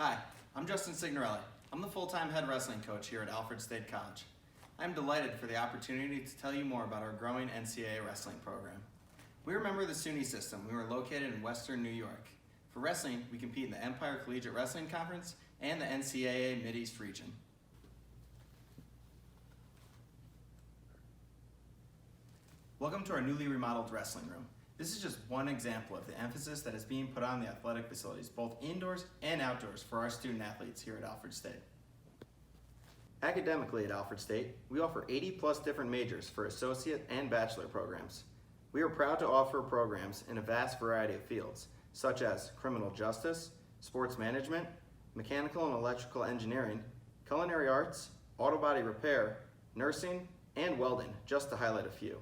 Hi, I'm Justin Signorelli. I'm the full-time head wrestling coach here at Alfred State College. I'm delighted for the opportunity to tell you more about our growing NCAA wrestling program. We are a member of the SUNY system. We are located in Western New York. For wrestling, we compete in the Empire Collegiate Wrestling Conference and the NCAA Mid-East region. Welcome to our newly remodeled wrestling room. This is just one example of the emphasis that is being put on the athletic facilities, both indoors and outdoors, for our student athletes here at Alfred State. Academically at Alfred State, we offer 80+ different majors for associate and bachelor programs. We are proud to offer programs in a vast variety of fields, such as criminal justice, sports management, mechanical and electrical engineering, culinary arts, auto body repair, nursing, and welding, just to highlight a few.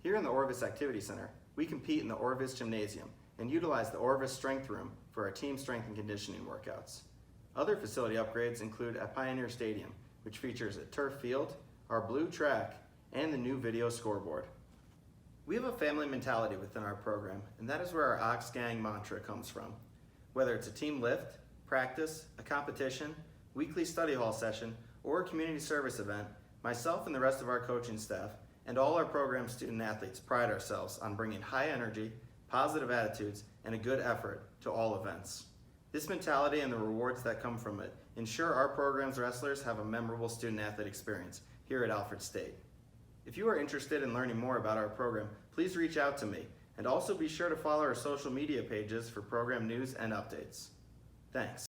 Here in the Orvis Activity Center, we compete in the Orvis Gymnasium and utilize the Orvis Strength Room for our team strength and conditioning workouts. Other facility upgrades include at Pioneer Stadium, which features a turf field, our blue track, and the new video scoreboard. We have a family mentality within our program, and that is where our Ox Gang mantra comes from. Whether it's a team lift, practice, a competition, weekly study hall session, or a community service event, myself and the rest of our coaching staff and all our program student athletes pride ourselves on bringing high energy, positive attitudes, and a good effort to all events. This mentality and the rewards that come from it ensure our program's wrestlers have a memorable student athlete experience here at Alfred State. If you are interested in learning more about our program, please reach out to me, and also be sure to follow our social media pages for program news and updates. Thanks.